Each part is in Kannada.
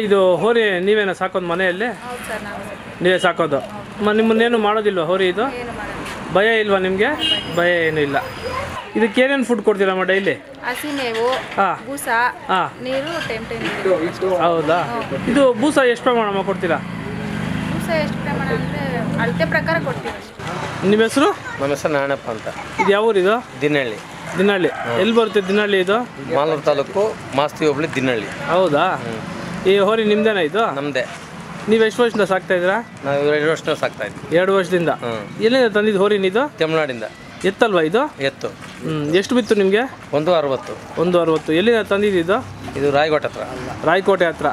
ಇದು ಹೋರಿ ನೀವೇನ ಸಾಕೋದು ಮನೆಯಲ್ಲಿ? ನೀವೇ ಸಾಕೋದು? ನಿಮ್ಮನ್ನೇನು ಮಾಡೋದಿಲ್ವಾ ಹೋರಿ ಇದು? ಭಯ ಇಲ್ವಾ ನಿಮಗೆ? ಭಯ ಏನೂ ಇಲ್ಲ. ಇದಕ್ಕೆ ಏನೇನು ಫುಡ್ ಕೊಡ್ತೀರಮ್ಮ ಡೈಲಿ? ಹಸಿ ಮೇವು, ಬೂಸ, ನೀರು, ಹೌದಾ? ಇದು ಬೂಸ ಎಷ್ಟು ಪ್ರಮಾಣ ಕೊಡ್ತೀರಾ? ಬೂಸ ಎಷ್ಟು ಪ್ರಮಾಣ ಅಂದರೆ ಅಳತೆ ಪ್ರಕಾರ ಕೊಡ್ತೀವಿ. ನಿಮ್ಮ ಹೆಸರು? ನಮ್ಮ ಹೆಸರು ನಾರಾಯಣಪ್ಪ ಅಂತ. ಇದು ಯಾವ ಊರು ಇದು? ದಿನಹಳ್ಳಿ. ದಿನಹಳ್ಳಿ ಎಲ್ಲಿ ಬರುತ್ತೆ ದಿನಹಳ್ಳಿ ಇದು? ಮಾಲೂರು ತಾಲೂಕು ಮಾಸ್ತಿ ಹೋಬಳಿ ದಿನಹಳ್ಳಿ. ಹೌದಾ? ಈ ಹೋರಿ ನಿಮ್ದೇನಾ ಇದು? ನಮ್ಮದೇ. ನೀವು ಎಷ್ಟು ವರ್ಷದಿಂದ ಸಾಕ್ತಾ ಇದ್ದೀರಾ? ನಾವು 2 ವರ್ಷದಿಂದ ಸಾಕ್ತಾ ಇದ್ವಿ. 2 ವರ್ಷದಿಂದ. ಎಲ್ಲಿಂದ ತಂದಿದ್ದು ಹೋರಿನ ಇದು? ತಮಿಳ್ನಾಡಿಂದ. ಎತ್ತಲ್ವಾ ಇದು? ಎತ್ತು. ಎಷ್ಟು ಬಿತ್ತು ನಿಮಗೆ? 160. 160. ಎಲ್ಲಿಂದ ತಂದಿದ್ದು? ಇದು ರಾಯಕೋಟೆ ಹತ್ರ. ರಾಯಕೋಟೆ ಹತ್ರ.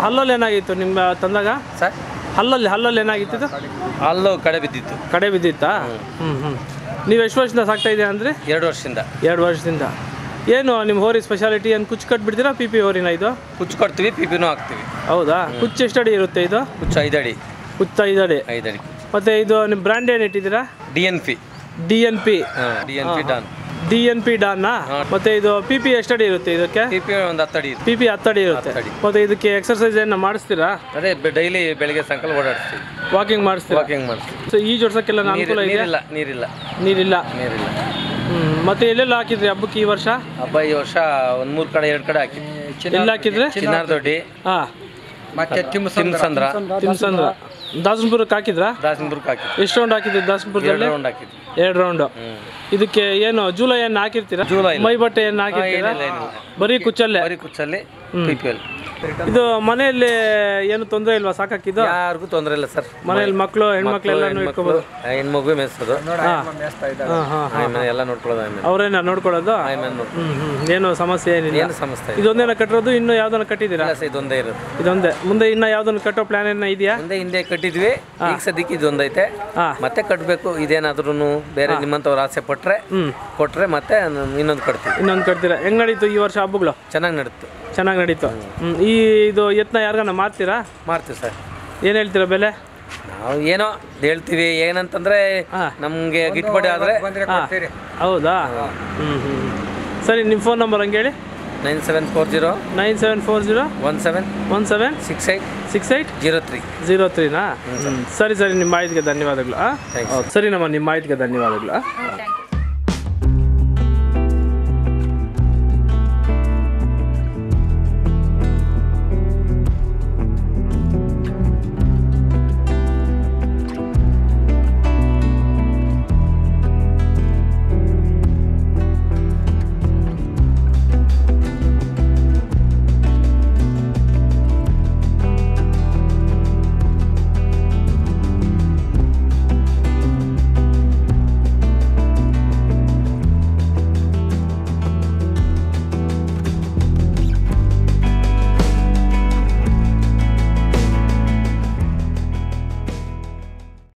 ಹಲ್ಲಲ್ಲಿ ಏನಾಗಿತ್ತು ನಿಮ್ಮ ತಂದಾಗ? ಸರ್ ಹಲ್ಲಲ್ಲಿ ಏನಾಗಿತ್ತು ಇದು? ಅಲ್ಲೂ ಕಡೆ ಬಿದ್ದಿತ್ತು. ಕಡೆ ಬಿದ್ದಿತ್ತಾ? ನೀವು ಎಷ್ಟು ವರ್ಷದಿಂದ ಸಾಕ್ತಾ ಇದ್ದೀರಾ ಅಂದರೆ? 2 ವರ್ಷದಿಂದ. 2 ವರ್ಷದಿಂದ. ಏನು ನಿಮ್ಮ ಹೋರಿ ಸ್ಪೆಷಾಲಿಟಿ? ಏನು ಕುಚ್ಚು ಕಟ್ಬಿಡ್ತೀರಾ? ಪಿ ಹೋರಿನ ಇದು? ಕುಚ್ಚು ಕೊಡ್ತೀವಿ, ಪಿಪಿನೂ ಹಾಕ್ತೀವಿ. ಹೌದಾ? ಕುಚ್ಚು ಎಷ್ಟು ಅಡಿ ಇರುತ್ತೆ ಇದು? ಕುಚ್ಚು 5 ಅಡಿ. ಕುಚ್ಚು 5 ಅಡಿ. 5 ಅಡಿ. ಮತ್ತು ಇದು ನಿಮ್ಮ ಬ್ರ್ಯಾಂಡ್ ಏನು ಇಟ್ಟಿದ್ದೀರಾ? DNP. DNP Don. DNP ಡಾನ್ನಾ? ಮತ್ತು ಇದು ಪಿ ಎಷ್ಟು ಅಡಿ ಇರುತ್ತೆ ಇದಕ್ಕೆ? ಪಿಪಿ ಒಂದು 10 ಅಡಿ. ಪಿ 10 ಅಡಿ ಇರುತ್ತೆ. ಮತ್ತು ಇದಕ್ಕೆ ಎಕ್ಸರ್ಸೈಸ್ ಏನು ಮಾಡಿಸ್ತೀರಾ? ಅದೇ ಡೈಲಿ ಬೆಳಿಗ್ಗೆ ಸಾಯಂಕಾಲ ಓಡಾಡ್ತೀವಿ. ವಾಕಿಂಗ್ ಮಾಡಿಸ್ತೀರಾ? ವಾಕಿಂಗ್ ಮಾಡ್ತೀವಿ. ಸೊ ಈ ಜೋಡ್ಸಕ್ಕೆಲ್ಲ ಅನುಕೂಲ ಇದೆ? ನೀರಿಲ್ಲ. ನೀರಿಲ್ಲ. ಮತ್ತೆ ಎಲ್ಲೆಲ್ಲ ಹಾಕಿದ್ರಿ ಹಬ್ಬಕ್ಕೆ ಈ ವರ್ಷ? ಹಬ್ಬ ಈ ವರ್ಷ ಒಂದು 3 ಕಡೆ 2 ಕಡೆ ಹಾಕಿದ್ವಿ. ಎಲ್ಲ ಹಾಕಿದ್ರೆ ಚಿನ್ನಾರದೊಡ್ಡಿ ಮತ್ತೆ ತಿಮ್ಸಂದ್ರ ದಾಸನಪುರಕ್ಕೆ ಹಾಕಿದ್ರಾ? ದಾಸನಪುರಕ್ಕೆ ಹಾಕಿದ್ವಿ. ಎಷ್ಟು ರೌಂಡ್ ಹಾಕಿದ್ರಿ ದಾಸನಪುರದಲ್ಲಿ? 2 ರೌಂಡ್ ಹಾಕಿದ್ವಿ. 2 ರೌಂಡ್. ಇದಕ್ಕೆ ಏನು ಜೂಲ ಏನು ಹಾಕಿರ್ತೀರಾ? ಮೈ ಬಟ್ಟೆ ಏನು ಹಾಕಿರ್ತೀರಾ? ಬರೀ ಕುಚ್ಚಲ್ಲೇ? ಬರೀ ಕುಚ್ಚಲ್ಲಿ PPL. ಇದು ಮನೆಯಲ್ಲಿ ಏನು ತೊಂದರೆ ಇಲ್ವಾ ಸಾಕಾಕಿದ್ದು? ಯಾರಿಗೂ ತೊಂದರೆ ಇಲ್ಲ ಸರ್. ಮನೆಯಲ್ಲಿ ಮಕ್ಕಳು ಹೆಣ್ಮಕ್ಳು ಎಲ್ಲ ಇಟ್ಕೋಬಹುದು? ಹೆಣ್ಮಗು ಮೇಯಿಸೋದು ಎಲ್ಲ ನೋಡ್ಕೊಳ್ಳೋದು. ಅವ್ರೇನ ನೋಡ್ಕೊಳ್ಳೋದು? ಏನು ಸಮಸ್ಯೆ ಏನಿಲ್ಲ? ಏನು ಸಮಸ್ಯೆ? ಇದೊಂದೇನ ಕಟ್ಟಿರೋದು? ಇನ್ನೂ ಯಾವ್ದನ್ನ ಕಟ್ಟಿದ್ದೀರಾ? ಇದೊಂದೇ ಇರೋದು. ಇದೊಂದೇ. ಮುಂದೆ ಇನ್ನ ಯಾವ್ದನ್ನ ಕಟ್ಟೋ ಪ್ಲಾನ್ ಏನ ಇದೆಯಾ? ಮುಂದೆ ಹಿಂದೆ ಕಟ್ಟಿದ್ವಿ, ಈಗ ಸದ್ಯಕ್ಕೆ ಇದೊಂದೈತೆ. ಮತ್ತೆ ಕಟ್ಟಬೇಕು. ಇದೇನಾದ್ರೂ ಬೇರೆ ನಿಮ್ಮಂತವ್ರು ಆಸೆ ಕೊಟ್ರೆ ಮತ್ತೆ ಇನ್ನೊಂದು ಕಟ್ತೀವಿ. ಇನ್ನೊಂದು ಕಟ್ತೀರಾ? ಹೆಂಗ್ ನಡೀತು ಈ ವರ್ಷ ಹಬ್ಬಗಳು? ಚೆನ್ನಾಗಿ ನಡೀತು. ಚೆನ್ನಾಗಿ ನಡೀತು. ಇದು ಎತ್ನ ಯಾರಿಗಾನ ಮಾರ್ತೀರಾ? ಮಾಡ್ತೀವಿ ಸರ್. ಏನು ಹೇಳ್ತೀರಾ ಬೆಲೆ? ನಾವು ಏನೋ ಹೇಳ್ತೀವಿ. ಏನಂತಂದ್ರೆ ನಮಗೆ ಗಿಟ್ಬಡಿ ಆದರೆ. ಹೌದಾ? ಸರಿ, ನಿಮ್ಮ ಫೋನ್ ನಂಬರ್ ಹಂಗೆ ಹೇಳಿ. 9740 17 6803. ನಾ? ಸರಿ, ನಿಮ್ಮ ಮಾಹಿತಿಗೆ ಧನ್ಯವಾದಗಳು. ಸರಿ ನಮ್ಮ ಮಾಹಿತಿಗೆ ಧನ್ಯವಾದಗಳು.